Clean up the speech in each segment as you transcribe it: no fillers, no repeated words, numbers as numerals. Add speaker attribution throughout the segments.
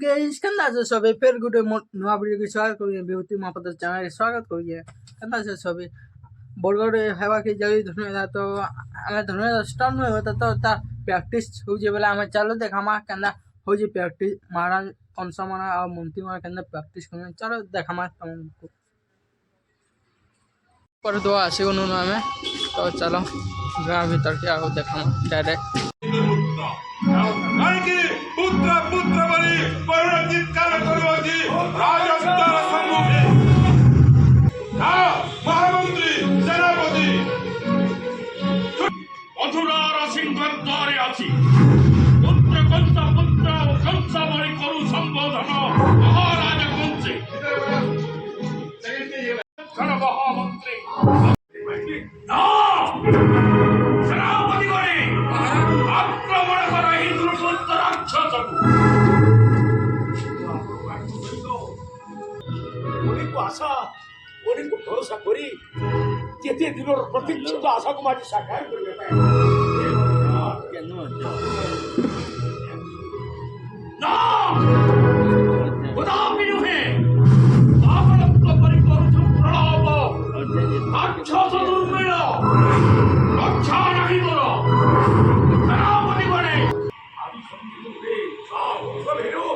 Speaker 1: Guys केंदा से सबे फिर गुटे नुआ वीडियो के स्वागत करिए विभूति महापात्र चैनल के स्वागत करिए केंदा से सबे बड़गड़ हेवा के जल्दी धन्यवाद तो हमें धन्यवाद स्टार्ट में होता तो ता प्रैक्टिस हो जे वाला हमें चलो देखामा केंदा हो जे प्रैक्टिस महाराज कौनसा माना और मंत्री माना केंदा प्रैक्टिस करने चलो देखामा तुमको पर दो आसे उन्होंने हमें तो चलो गांव भीतर के आओ देखामा डायरेक्ट
Speaker 2: पुत्र पुत्र बलि परिचित्कार करवाजी राजस्थान सम्मुखे महामंत्री सेनापति मथुरार सिंहर द्वारे आछि पुत्र कंसा बलि करु संबोधन महाराज कंसे महामंत्री सेनापति गणे आक्रमण कर इंद्रपुत्र राक्षस आशा भरोसा करी केते दिनर प्रतीक्षित आशा को माजी साकार करबे ना कदापि नुहे आपनत्व परि करुछु प्रलाप राक्षस दुर्मिळ रक्षा नहीं करो सेनापति गणे आदि संयुगे भेरो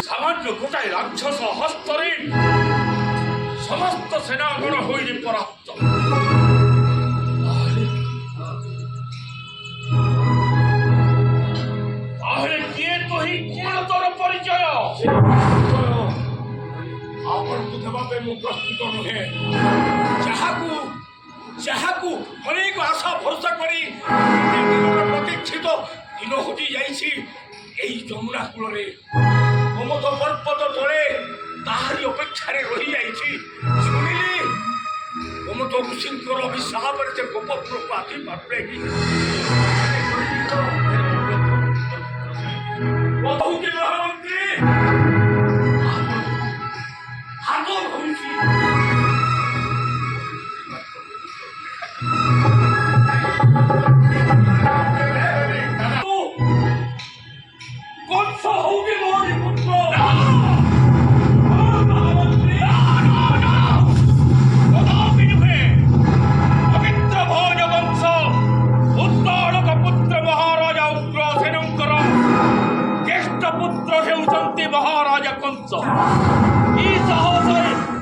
Speaker 2: सामान्य गोटाए राक्षस हस्तरे समस्त सेनागण होइरे परास्त आहरे किए तोहि गुणतर परिचय आपनको देवापे मु प्रस्तुत नहे ଯାହାକୁ ଅନେକ ଆଶା ଭରସା କରି ପ୍ରତୀକ୍ଷିତ ଦିନ ହଜି ଯାଇଛି ଏହି ଯମୁନା କୂଳରେ ଗୋମତ ପର୍ବତ ତଳେ ତାହାରି ଅପେକ୍ଷାରେ ରହିଯାଇଛି ଶୁଣିଲି ଗୋମତ ଋଷିଙ୍କର ଅଭିଶାପରେ ସେ ଗୋପପୁରକୁ ଆସି ପାରୁନାହିଁ କହୁଛି ମହାମନ୍ତ୍ରୀ ହାତ ଧରୁଛି महाराज कंस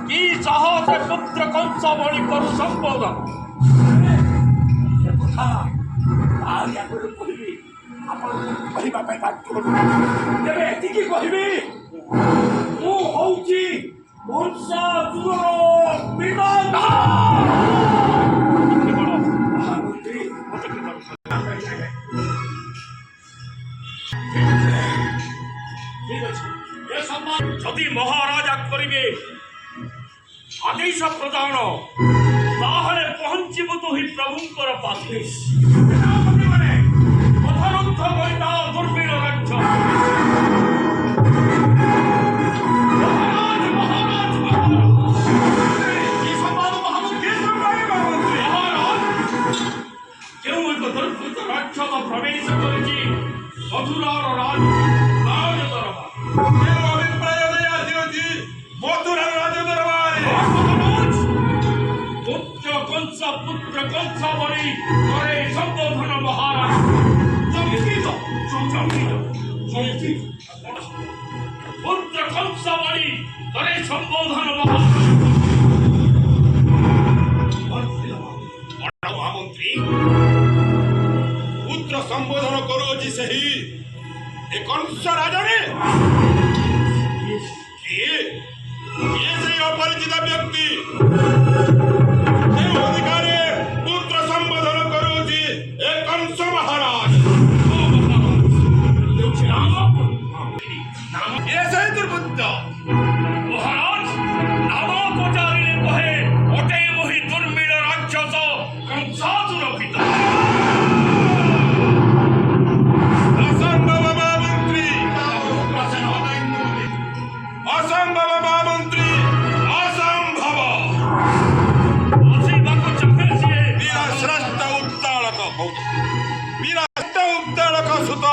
Speaker 2: की साहस पुत्र कंस बलि करु संबोधन जदि महाराजा करिवे आदेश प्रदान ताहले पहुंचिबो तो ही प्रभुंकर पाखे कथारुद्ध ପ୍ରବେଶ କରିଛି ମଥୁରାର ରାଜ ଦରବାର।
Speaker 3: କେଉଁ ଅଭିପ୍ରାୟ ନେଇ ଆସିଅଛି ମଥୁରାର ରାଜ ଦରବାରରେ?
Speaker 2: ପୁତ୍ର କଂସ ବଳି ଘରେ ସମ୍ବୋଧନ ମହାରାଜ। পুত্র কংস বলি ঘরে সম্বোধন
Speaker 3: ମହାମନ୍ତ୍ରୀ ପୁତ୍ର ସମ୍ବୋଧନ କରୁଅଛି ସେହି ଏ କଂସ ରାଜରେ? କିଏ ସେହି ଅପରିଚିତ ବ୍ୟକ୍ତି ଯେଉଁ ଅଧିକାରେ ପୁତ୍ର ସମ୍ବୋଧନ କରୁଅଛି ଏ କଂସ ମହାରାଜ? କିଏ ସେହି ଦୁର୍ବୃତ୍ତ?
Speaker 2: মহারাজ নাম পচারিলে কহে ওটে মহি দুর্মিল রাক্ষস কংসাসুর পিতা।
Speaker 3: অসম্ভব মহামন্ত্রী, অসম্ভব মহামন্ত্রী, অসম্ভব।
Speaker 2: আসিবাকু চাহে সিয়ে
Speaker 3: বীর শ্রেষ্ঠ উত্তাଳକ ସୁତ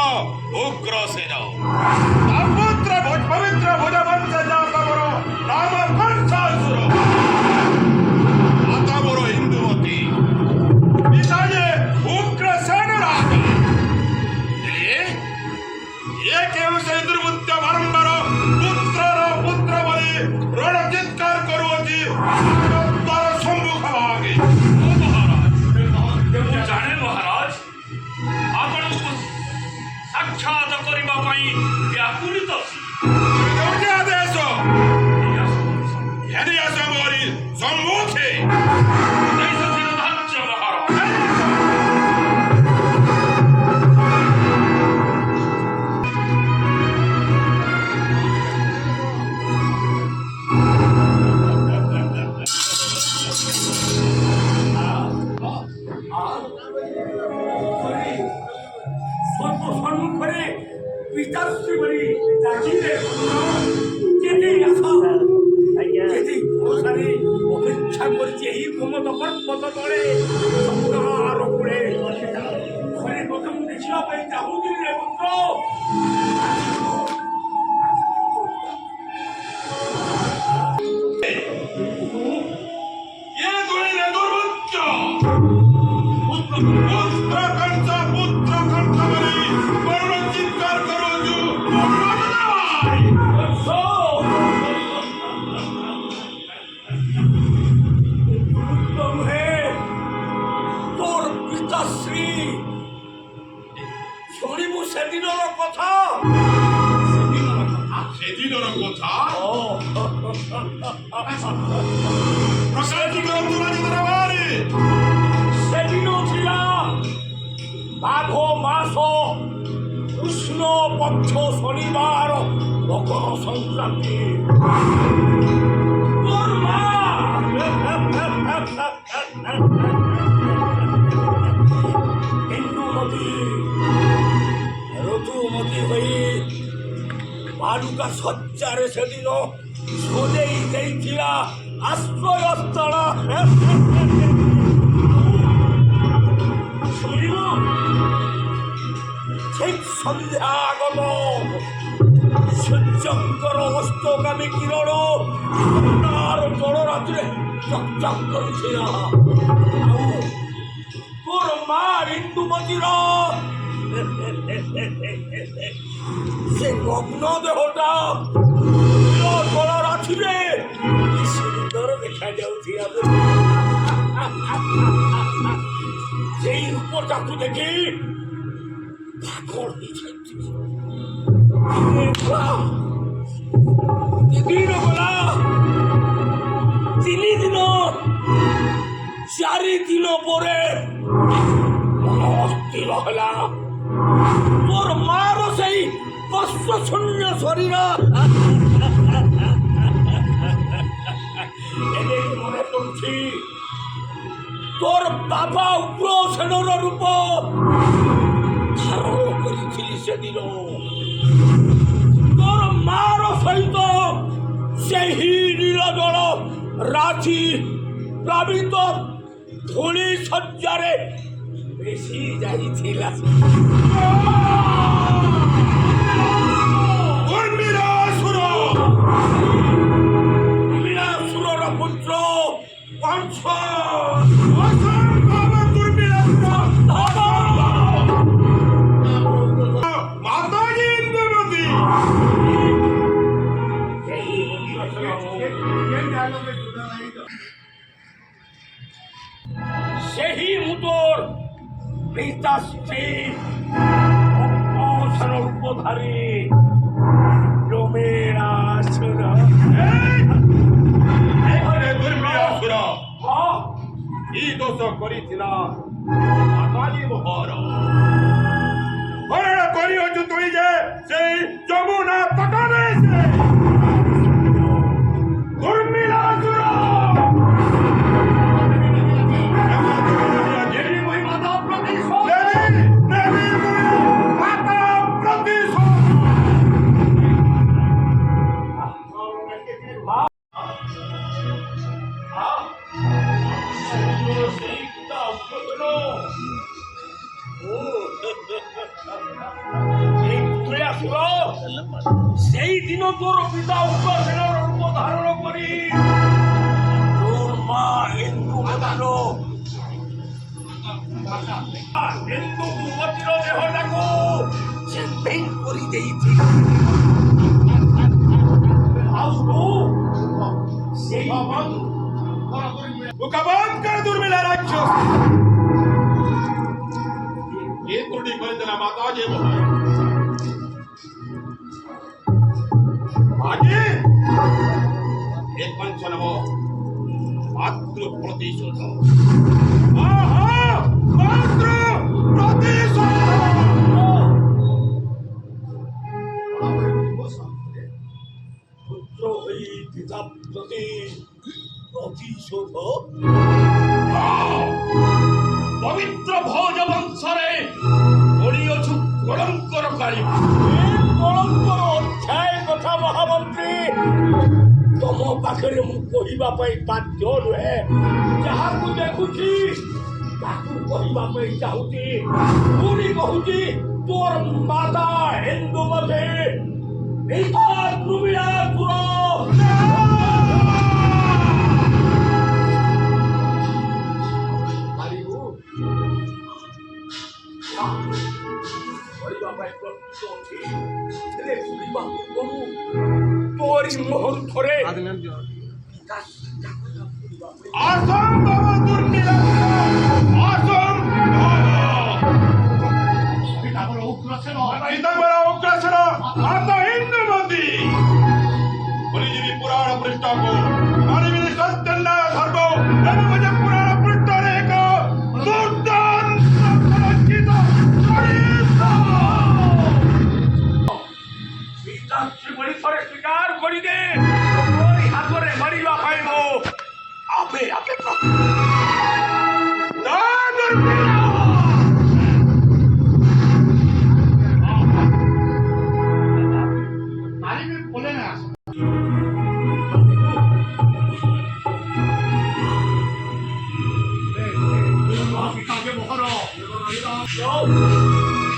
Speaker 3: ଉଗ୍ରସେନ ପୁତ୍ର ପବିତ୍ର ଭୋଜବଂଶ ଯାକର ନାମ କଂସାସୁର। ମାତା ମୋର ଇନ୍ଦୁମତୀ, ପିତା ଯେ ଉଗ୍ରସେନ ରାଜା। ଏ କେଉଁ ସେହି ଦୁର୍ବୃତ୍ତ ବାରମ୍ବାର ପୁତ୍ର ବୋଲି ରଣ ଚିତ୍କାର କରୁଅଛି ତାର ସମ୍ମୁଖ ଭାଗେ?
Speaker 2: ଜାଣେ ମହାରାଜ ଆପଣଙ୍କୁ ସାକ୍ଷାତ କରିବା ପାଇଁ ବ୍ୟାକୁଳିତ
Speaker 3: କେଉଁଠି ଆଦେଶ? ଘେରି ଆସ ମୋରି ସମ୍ମୁଖେ।
Speaker 2: ଧାର୍ଯ୍ୟ ମହାରାଜ। সম্মুখরে পিতাশ্রী বলি ডাকিলে যেতে আসা যেতে ওখানে অপেক্ষা করছে এই প্রমোদ পর্বত তলে সপ্তাহ উপরে ঘরে প্রথম দেখিবা পাই চাহুকি রে পুত্র।
Speaker 3: ଏ ଦୁଇରେ ଦୁର୍ବୃତ୍ତ ପୁତ୍ର କଂସ ବୋଲି କରୁଣ ଚିତ୍କାର କରୁଛୁ।
Speaker 2: তোর পিতাশ্রী শুনিবু সেদিনর কথা।
Speaker 3: সেদিনর কথা প্রসারিত করନ୍ତୁ ରାଜ ଦରବାରରେ।
Speaker 2: সেদিন ছিল মাঘ মাস কৃষ্ণ পক্ষ শনিবার মকর সংক্রান্তি। তোর মা ইন্দুমতী ঋতুমতী হয়ে বালুকা শয্যারে সেদিন সোজেই ଦେଇଥିଲା আশ্রয়স্থଳ। শুনিব ঠিক সন্ধ্যা আগত সূর্যঙ্কর অস্তগামী কিরণ তার জলরাত্রে চকচক করেছিল। তোর মা ইন্দুমতীর সে নগ্ন দেহটা জলরাত্রিরে কি সুন্দর দেখা যাଉଛି। সেই রূপটাকে দেখি পাগল হয়েছে। দিন গলা 3 দিন 4 দিন পরে অস্থির হলা তোর মার সেই বস্ত্রশূন্য শরীর এনে মনে করছি তোর বাবা উগ্রসেনর রূপ ধারণ করেছিলি সেদিন। তোর মার সহিত ସେହି ନୀଳଜଳ ରାଶି ପ୍ଲାବିତ ଧୂଳି ଶଯ୍ୟାରେ বেশি যাইছিল
Speaker 3: উর্মিলাসুর
Speaker 2: সুরর পুত্র কংস
Speaker 3: অসম্ভব উর্মিলাসুর মাতাজি ইন্দ্রমতি
Speaker 2: ସେହି ମୁତୋର ପିତାଶ୍ରୀ ଅପସର ରୂପଧାରୀ ଲୋମେରାସୁର
Speaker 3: ଦୁର୍ମିଳାସୁର
Speaker 2: ହଁ
Speaker 3: କି ଦୋଷ କରିଥିଲା ମାତାଜି ମୋହର ହରଣ କରିଅଛୁ ତୁଇ ଯେ ସେଇ ଯମୁନା ତଟରେ ସେ ଦୁର୍ମିଳାସୁର
Speaker 2: ଦେବୀ ମହି ମାତା ପ୍ରତିଶୋଧ
Speaker 3: ଦେବୀ ମାତା ପ୍ରତିଶୋଧ
Speaker 2: সেই দিন তোর পিতা উগ্রসেনের রূপ ধারণ করি তোর মা ইন্দুমতির দেহটাকে চিহ্নিত করে দিয়েছি সেই
Speaker 3: মুখবাদ কর দুর্মিলা রাক্ষস এই ত্রুটি করেছিল মাতাজি মোহর আগে এক পঞ্চনব মাতৃ প্রতিশোধ মাতৃ প্রতিশোধ
Speaker 2: পুত্র হই পিতা প্রতি প্রতিশোধ
Speaker 3: পবিত্র ভোজ বংশরে করিয়ছু কলঙ্করকারী
Speaker 2: কলঙ্কর অধ্যায় কথা মহামন্ত্রী ତମ ପାଖରେ ମୁଁ କହିବା ପାଇଁ ବାଧ୍ୟ ନୁହେଁ ଯାହାକୁ ଦେଖୁଛି ତାକୁ କହିବା ପାଇଁ ଚାହୁଁଛି ପୁଣି କହୁଛି ତୋର ମାତା ଇନ୍ଦୁମତି ପିତା ଦ୍ରୁମିଳାସୁର କରିବା ପାଇଁ ପ୍ରସ୍ତୁତ ଅଛି ହେଲେ ଶୁଣିବା ପୂର୍ବରୁ তোরি মুহূর্তে
Speaker 3: অসম্ভব দুর্মিলাসুর অসম্ভব
Speaker 2: পিতাম্বর উগ্রসেন
Speaker 3: পিতাম্বর উগ্রসেন মাতা ইন্দুমতি বলিଯିବି ପୁରାଣ ପୃଷ୍ଠକୁ ମାନିବିନି ସତ୍ୟନ୍ନା ଧର୍ମ ଏବଂ ଯେ ପୁରାଣ ପୃଷ୍ଠରେ ଏକ ଦୁର୍ଦ୍ଦାନ୍ତ ରଚିତ ଚରିତ୍ର
Speaker 2: ପିତାଶ୍ରୀ ବଳି ଥରେ ସ୍ୱୀକାର କରିଦେ তোরি ହାତରେ ମରିବା ପାଇଁ ମୁଁ ଆପେ ଆପେ
Speaker 3: ନା ଦୁର୍ମିଳା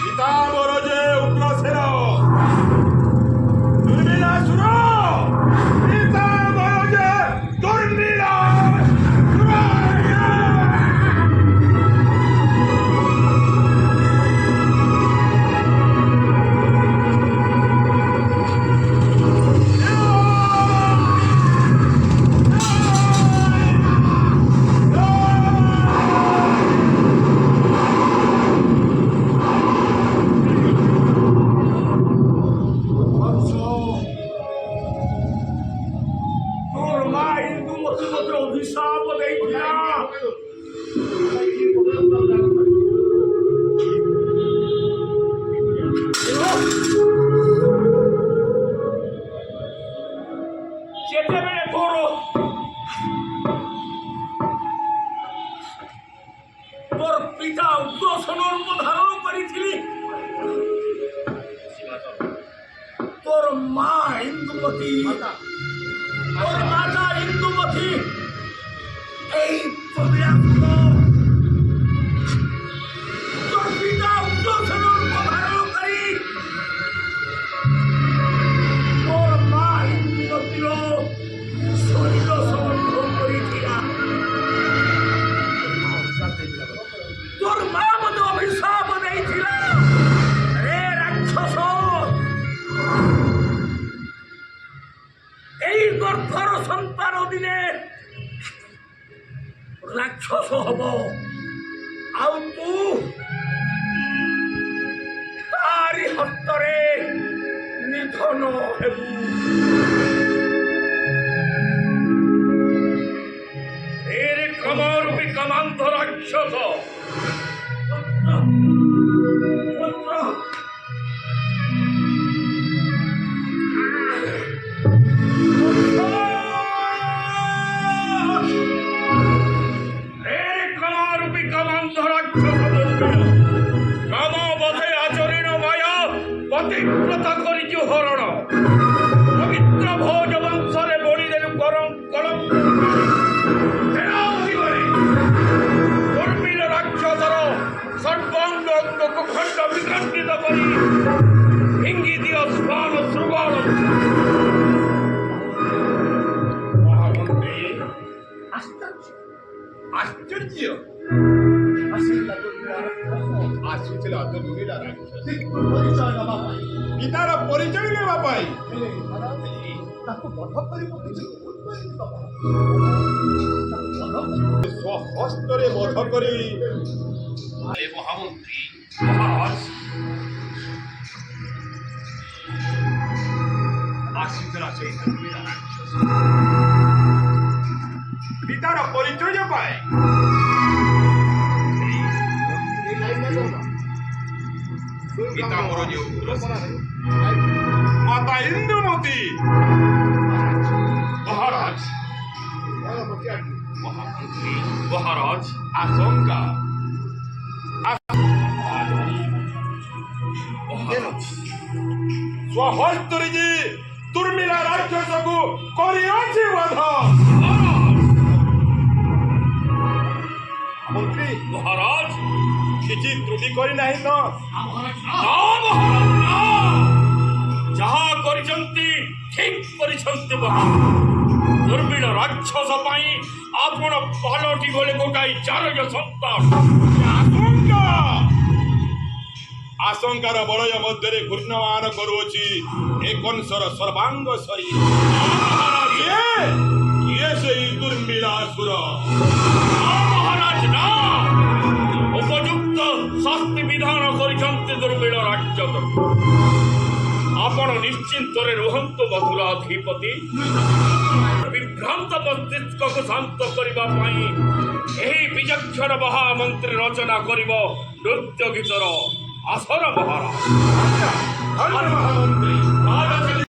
Speaker 3: ପିତାମ୍ବର ଯେ ଉଗ୍ରସେନ ଦୁର୍ମିଳାସୁର ପିତାମ୍ବର ଯେ ଦୁର୍ମିଳାସୁର
Speaker 2: তোর মা ইন্দুমতি মতে অভিশাপ ଦେଇଥିଲା ଯେତେବେଳେ তোর পিতা উগ্রসেন রূপ ধারণ করেছিলি তোর মা ইন্দুমতি তোর মাতা ইন্দুমতি এই ହବ ଆଉ ତୁ ତାରି ହସ୍ତରେ ନିଧନ ହେବୁ। ଏରେ କମରୂପୀ କାମାନ୍ଧ ରାକ୍ଷସ ପୁତ୍ର রূপী কামান্ଧ রাক্ষস কাম বধে আচরণ মায়া পতিব্রতা করিছু হরণ পবিত্র ভোজ বংশরে বলিদেলু কলঙ্ক দুর্মিল রাক্ষসর সর্বাঙ্গ অঙ্গକୁ ଖଣ୍ଡ ବିଖଣ୍ଡିତ କରି ଫିଙ୍ଗି ଦିଅ ସ୍ୱାନ ଶୃଗାଳ। ମହାମନ୍ତ୍ରୀ
Speaker 3: ଆଶ୍ଚର୍ଯ୍ୟ ଆସିଥିଲା ଦୁର୍ମିଳା ରାକ୍ଷସ ପିତାର ପରିଚୟ ନେବା ପାଇଁ। ସ୍ୱହସ୍ତରେ ବଧ କରି
Speaker 2: ମହାମନ୍ତ୍ରୀ ମହାରାଜ ଆସିଥିଲା ସେଇ ଦୁର୍ମିଳା ରାକ୍ଷସ
Speaker 3: ପିତାର ପରିଚୟ ପାଇଁ। ପିତା ମୋର ଯେଉଁ ମାତା ଇନ୍ଦୁମତୀ
Speaker 2: ମହାରାଜ ମହାମନ୍ତ୍ରୀ ମହାରାଜ
Speaker 3: ଆଶଙ୍କା ସ୍ୱହସ୍ତରେ ଯେ ଦୁର୍ମିଳା ରାକ୍ଷସକୁ କରିଅଛି ବଧ। ମନ୍ତ୍ରୀ
Speaker 2: ମହାରାଜ
Speaker 3: କିଛି ତ୍ରୁଟି କରିନାହିଁ ତ?
Speaker 2: ଯାହା କରିଛନ୍ତି ଠିକ୍ କରିଛନ୍ତି ମହାରାଜ। ଦୁର୍ମିଳ ରାକ୍ଷସ ପାଇଁ ଆପଣ ପାଲଟି ଗଲେ ଗୋଟାଏ ଚାରଜ ସନ୍ତାନ।
Speaker 3: ଆଶଙ୍କାର ବଳୟ ମଧ୍ୟରେ ଘୂର୍ଣ୍ଣମାନ କରୁଅଛି ଏ କଂସର ସର୍ବାଙ୍ଗ ସରି। କିଏ ସେଇ ଦୁର୍ମିଳାସୁର?
Speaker 2: ମହାରାଜ ନା ଉପଯୁକ୍ତ ଶାସ୍ତି ବିଧାନ କରିଛନ୍ତି ଦୁର୍ମିଳ ରାକ୍ଷସ। ଆପଣ ନିଶ୍ଚିନ୍ତରେ ରୁହନ୍ତୁ ମଥୁରାଧିପତି। ବିଭ୍ରାନ୍ତ ମସ୍ତିଷ୍କକୁ ଶାନ୍ତ କରିବା ପାଇଁ ଏହି ବିଚକ୍ଷଣ ମହାମନ୍ତ୍ରୀ ରଚନା କରିବ ନୃତ୍ୟ ଗୀତର ଆସର ମହାରାଜ।
Speaker 3: ମହାମନ୍ତ୍ରୀ